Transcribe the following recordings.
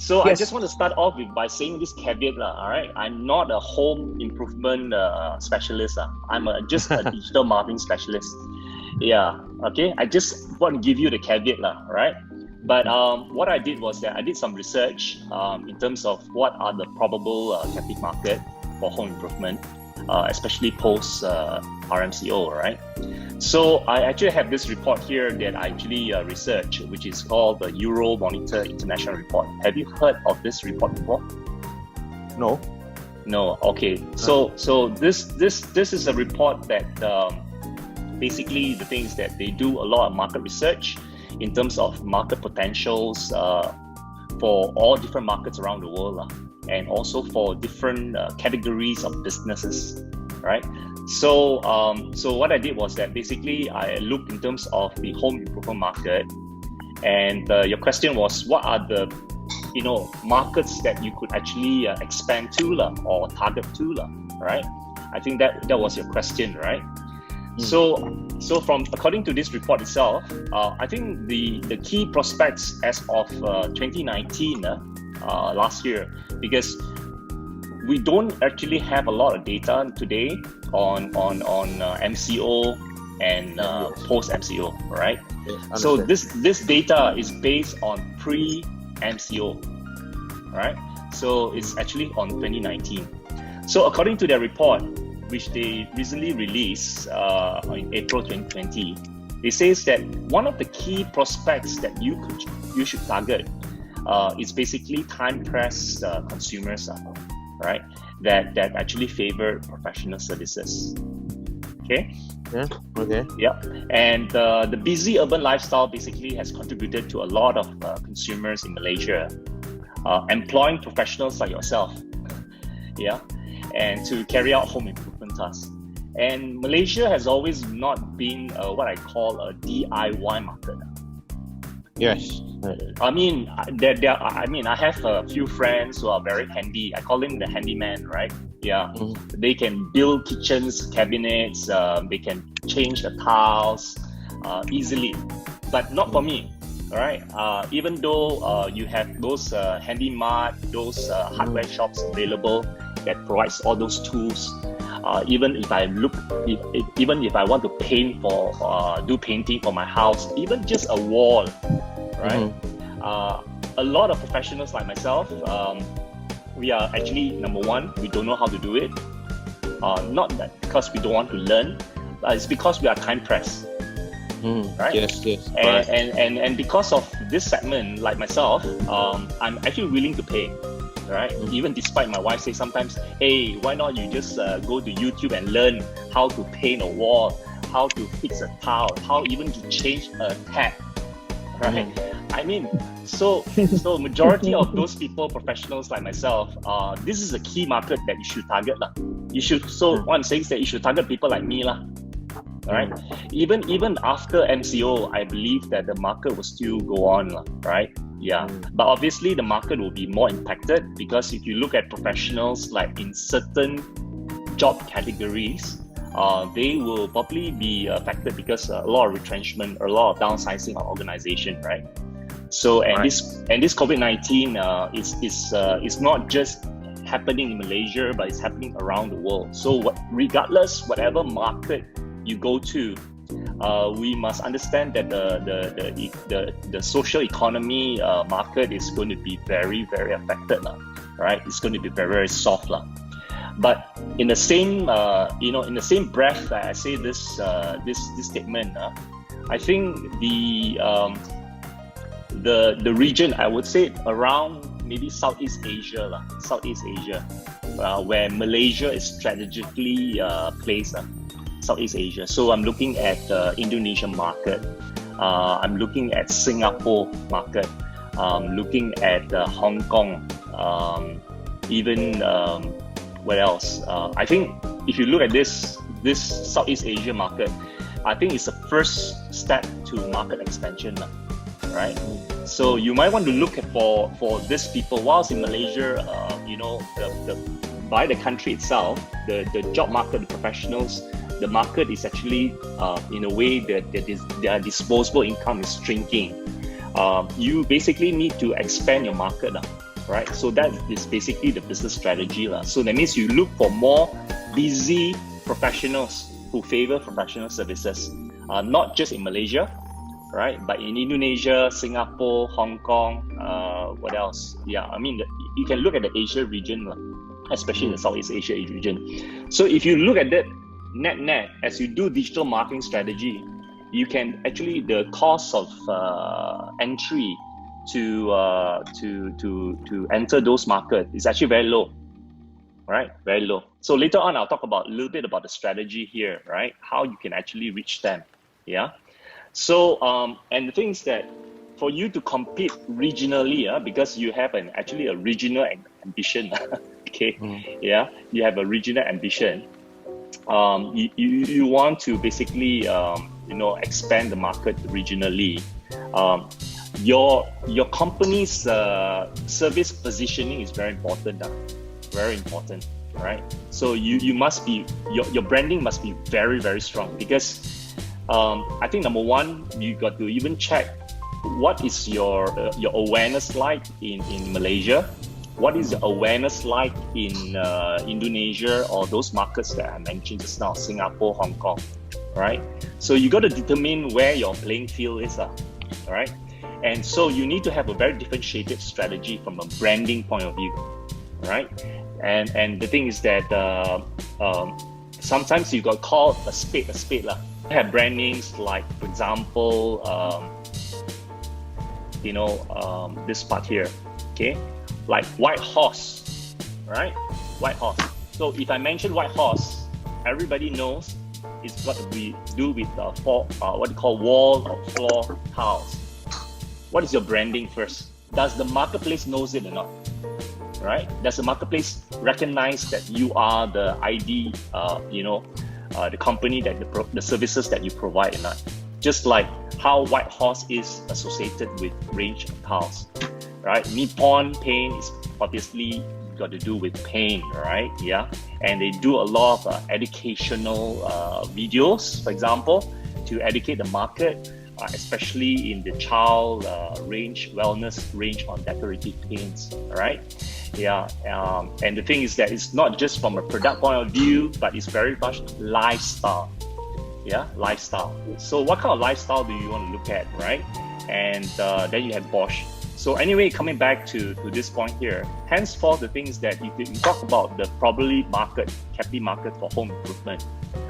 So I Yes. just want to start off by saying this caveat, all right? I'm not a home improvement specialist. I'm just a digital marketing specialist. Yeah, okay. I just want to give you the caveat, right? But what I did was that I did some research in terms of what are the probable captive market for home improvement, especially post RMCO, right? So I actually have this report here that I actually researched, which is called the Euro Monitor International Report. Have you heard of this report before? No. No. Okay. So this is a report that basically the thing is that they do a lot of market research in terms of market potentials for all different markets around the world, and also for different categories of businesses, right? So what I did was that basically I looked in terms of the home improvement market, and your question was what are the markets that you could actually expand to or target to, right? I think that was your question, right? So according to this report itself, I think the key prospects as of 2019, last year, because we don't actually have a lot of data today on MCO and post MCO, right? Yes, so this data is based on pre-MCO, right? So it's actually on 2019. So according to their report, which they recently released in April 2020, it says that one of the key prospects that you should target is basically time-pressed consumers, right? That actually favor professional services. Okay. Yeah. Okay. Yeah. And the busy urban lifestyle basically has contributed to a lot of consumers in Malaysia employing professionals like yourself. Yeah. And to carry out home improvement tasks. And Malaysia has always not been what I call a DIY market. Yes. I mean, I have a few friends who are very handy. I call them the handyman, right? Yeah. They can build kitchens, cabinets, they can change the tiles easily, but not for me. All right. Even though you have those handy mart, those hardware shops available that provides all those tools. Even if I want to paint do painting for my house, even just a wall, right? A lot of professionals like myself, we are actually, number one, we don't know how to do it. Not that because we don't want to learn, but it's because we are time pressed. Right? Yes. And because of this segment, like myself, I'm actually willing to pay. Right? Even despite my wife says sometimes, hey, why not you just go to YouTube and learn how to paint a wall, how to fix a tile, how even to change a tap, right? I mean, so majority of those people, professionals like myself, this is a key market that you should target. You should, so what I'm saying is that you should target people like me. Right? Even after MCO, I believe that the market will still go on, right? Yeah, but obviously the market will be more impacted because if you look at professionals like in certain job categories, they will probably be affected because a lot of retrenchment, a lot of downsizing of organization, right? So this COVID-19 is not just happening in Malaysia, but it's happening around the world. So regardless, whatever market you go to, we must understand that the social economy market is going to be very, very affected, right? It's going to be very, very soft, But in the same in the same breath that I say this statement, I think the region, I would say around maybe Southeast Asia, where Malaysia is strategically placed. Southeast Asia. So I'm looking at the Indonesian market. I'm looking at Singapore market. Looking at Hong Kong. Even what else? I think if you look at this Southeast Asia market, I think it's the first step to market expansion, right? So you might want to look at for these people. Whilst in Malaysia, by the country itself, the job market, the professionals, the market is actually in a way that their disposable income is shrinking. You basically need to expand your market. right? So that is basically the business strategy lah. So that means you look for more busy professionals who favor professional services, not just in Malaysia, right? But in Indonesia, Singapore, Hong Kong, what else? Yeah, I mean, you can look at the Asia region, especially the Southeast Asia region. So if you look at that net, as you do digital marketing strategy, you can actually, the cost of entry to enter those markets is actually very low, right? Very low. So later on, I'll talk about a little bit about the strategy here, right? How you can actually reach them, yeah? So, and the thing is that for you to compete regionally, because you have actually a regional ambition, okay? Yeah, you have a regional ambition. You want to basically, expand the market regionally. Your company's service positioning is very important, very important, right? So you must be, your branding must be very, very strong, because I think number one, you got to even check what is your awareness like in Malaysia. What is the awareness like in Indonesia, or those markets that I mentioned just now, Singapore, Hong Kong, right? So you got to determine where your playing field is, right? And so you need to have a very differentiated strategy from a branding point of view, right? And the thing is that sometimes you got called a spade lah. You have brand names like, for example, this part here, okay? Like White Horse, right? White Horse. So if I mention White Horse, everybody knows it's got to be do with what you call wall or floor tiles. What is your branding first? Does the marketplace knows it or not? Right? Does the marketplace recognize that you are the ID, the company that the services that you provide or not? Just like how White Horse is associated with range of tiles, right? Nippon Paint is obviously got to do with paint, right? Yeah, and they do a lot of educational videos, for example, to educate the market, especially in the child wellness range on decorative paints, right? Yeah, and the thing is that it's not just from a product point of view, but it's very much lifestyle. Yeah, lifestyle. So what kind of lifestyle do you want to look at, right? And then you have Bosch. So anyway, coming back to this point here, henceforth, the thing is that you talk about the probably capital market for home improvement.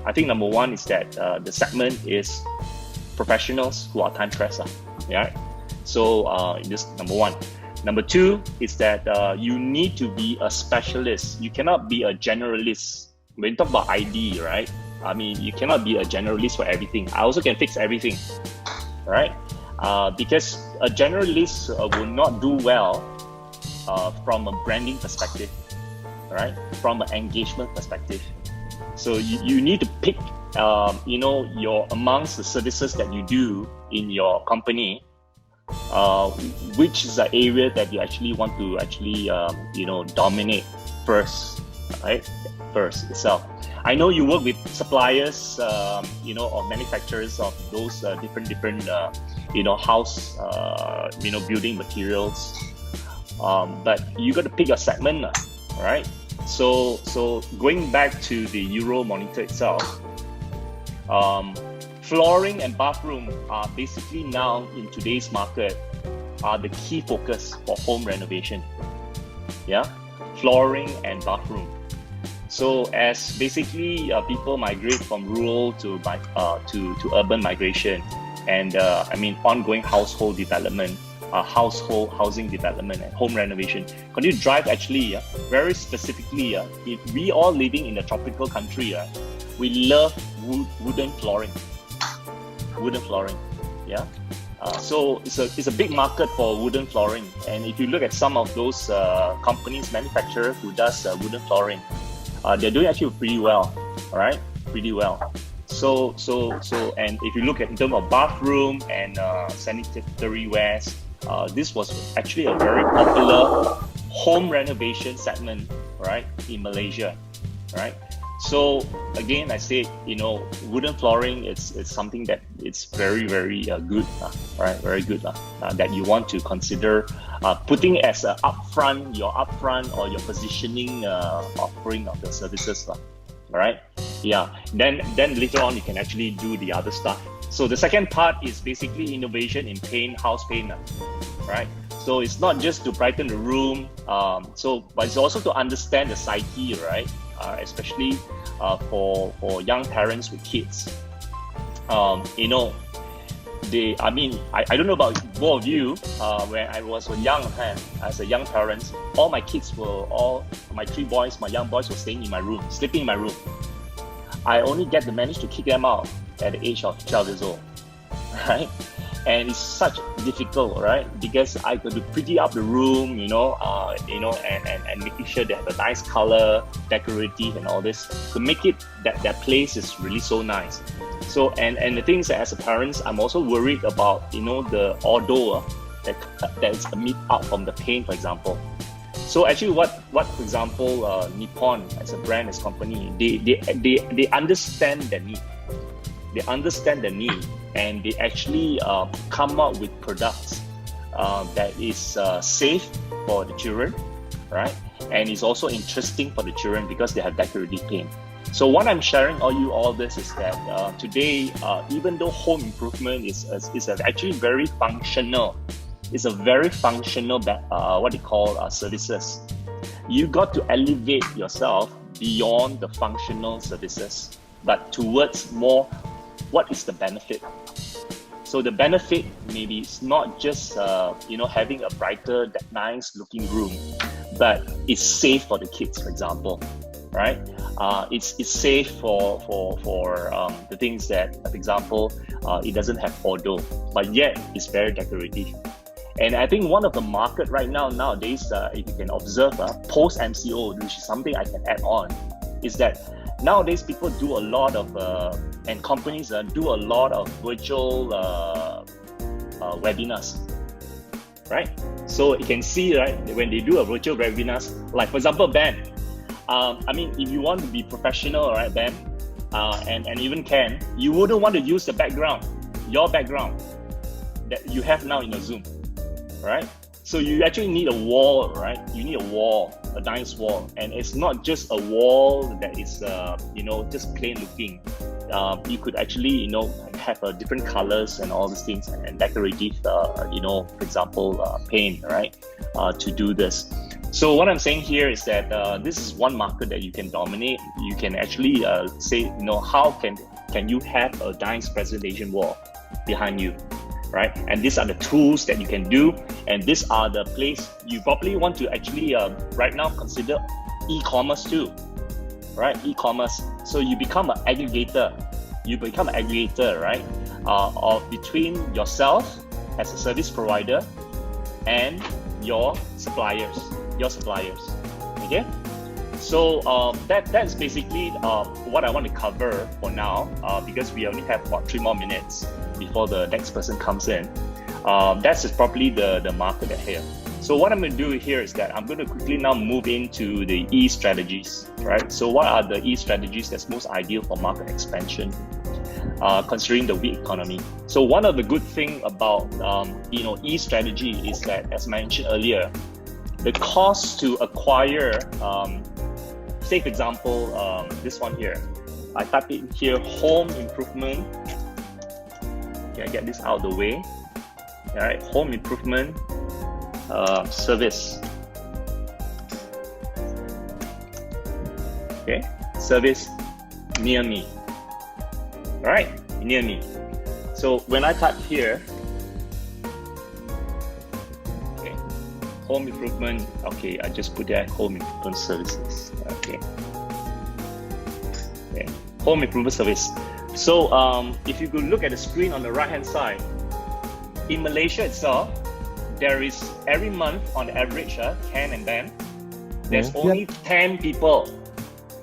I think number one is that the segment is professionals who are time pressed. Yeah. So this number one. Number two is that you need to be a specialist. You cannot be a generalist. When you talk about ID, right? I mean, you cannot be a generalist for everything. I also can fix everything, right? Because a generalist will not do well from a branding perspective, right? From an engagement perspective. So you need to pick, your amongst the services that you do in your company, which is the area that you actually want to dominate first, right? First itself. I know you work with suppliers, or manufacturers of those different house, building materials. But you got to pick your segment, right? So going back to the Euro monitor itself, flooring and bathroom are basically now in today's market are the key focus for home renovation. Yeah, flooring and bathroom. So as basically people migrate from rural to urban migration, and ongoing household development, housing development, and home renovation, continue to drive actually very specifically. If we all living in a tropical country, we love wooden flooring. Yeah. So it's a big market for wooden flooring, and if you look at some of those companies, manufacturers who does wooden flooring, they're doing actually pretty well, all right? Pretty well. So, and if you look at in terms of bathroom and sanitary wares, this was actually a very popular home renovation segment, right, in Malaysia, right? So again, I say, wooden flooring it's something that it's very good, right? Very good that you want to consider putting as a upfront or your positioning offering of the services, right? Yeah. Then later on you can actually do the other stuff. So the second part is basically innovation in paint, house paint, right? So it's not just to brighten the room, but it's also to understand the psyche, right? Especially for young parents with kids. I don't know about both of you. When I was young, as a young parent, all my three boys, my young boys were staying in my room, sleeping in my room. I only managed to kick them out at the age of 12 years old, right? And it's such difficult, right? Because I got to pretty up the room, and making sure they have a nice color, decorative, and all this to make it that place is really so nice. So and the things that as a parent, I'm also worried about, the odor that's emit out from the paint, for example. So actually, what for example, Nippon as a brand, as a company, they understand the need. They understand the need, and they actually come up with products that is safe for the children, right? And it's also interesting for the children because they have decorative paint. So what I'm sharing all this is that today, even though home improvement is actually very functional, it's a very functional services. You got to elevate yourself beyond the functional services, but towards more. What is the benefit? So the benefit maybe it's not just having a brighter, nice looking room, but it's safe for the kids, for example, right? It's safe for the things that, for example, it doesn't have odor, but yet it's very decorative. And I think one of the market right nowadays, if you can observe post MCO, which is something I can add on, is that nowadays people do a lot of and companies do a lot of virtual webinars, right? So you can see, right, when they do a virtual webinars, like for example, Ben, if you want to be professional, right, Ben, and even Ken, you wouldn't want to use your background that you have now in your Zoom, right? So you actually need a wall, right? You need a nice wall, and it's not just a wall that is, just plain looking. You could actually, have different colors and all these things and decorative, for example, paint, right? To do this. So what I'm saying here is that this is one market that you can dominate. You can actually say, how can you have a nice presentation wall behind you? Right? And these are the tools that you can do, and these are the place you probably want to actually right now consider e-commerce too, right? E-commerce. So you become an aggregator. Right? Of between yourself as a service provider and your suppliers. Okay. So that's basically what I want to cover for now, because we only have about 3 more minutes before the next person comes in. That's probably the market here. So what I'm going to do here is that I'm going to quickly now move into the E strategies, right? So what are the E strategies that's most ideal for market expansion, considering the weak economy? So one of the good thing about E strategy is that, as mentioned earlier, the cost to acquire, say for example, this one here, I type it here, home improvement. Okay, I get this out of the way. All right, home improvement service. Okay, service near me. All right, near me. So when I type here, okay, home improvement. Okay, I just put there home improvement services. Okay, home improvement service. So if you could look at the screen on the right hand side, in Malaysia itself, there is every month on average, Ken and Ben, there's only 10 people,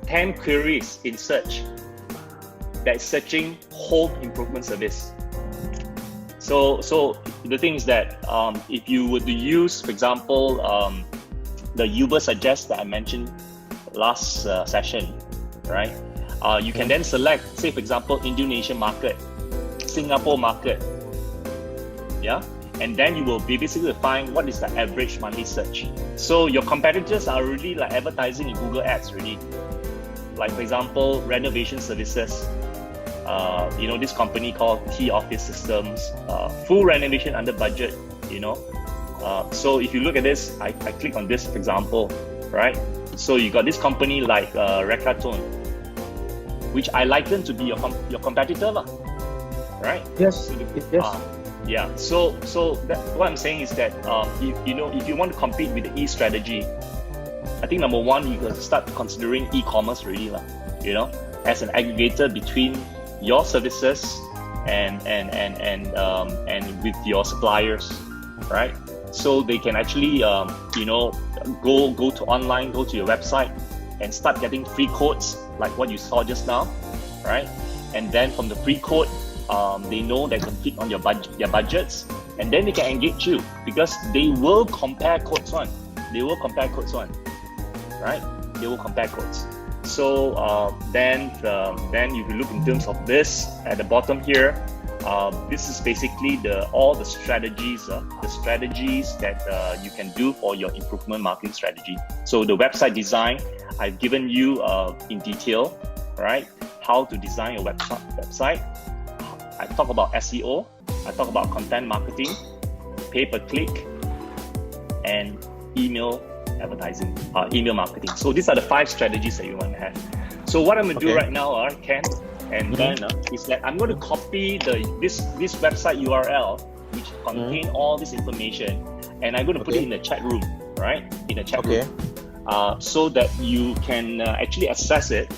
10 queries in search that is searching home improvement service. So the thing is that if you were to use, for example, the Uber suggest that I mentioned last session, right? You can then select, say for example, Indonesian market, Singapore market, yeah? And then you will basically find what is the average monthly search. So your competitors are really like advertising in Google Ads really. Like for example, renovation services, this company called T Office Systems, full renovation under budget, So if you look at this, I click on this, for example, right? So you got this company like Recatone, which I liken to be your competitor, right? Yes. Yes. Yeah. So what I'm saying is that if you want to compete with the E strategy, I think number one, you got to start considering e-commerce really, as an aggregator between your services and with your suppliers, right? So they can actually go to online, go to your website and start getting free codes like what you saw just now, right? And then from the free code, they know they can fit on their budgets, and then they can engage you because they will compare codes right? They will compare codes. So then if you look in terms of this at the bottom here, this is basically all the strategies that you can do for your improvement marketing strategy. So the website design, I've given you in detail, right? How to design your website. I talk about SEO, I talk about content marketing, pay-per-click, and email advertising, email marketing. So these are the 5 strategies that you want to have. So what I'm going to do right now, Ken and Ben, is that I'm going to copy this website URL, which contain all this information, and I'm going to put it in the chat room, right? In the chat room, so that you can actually access it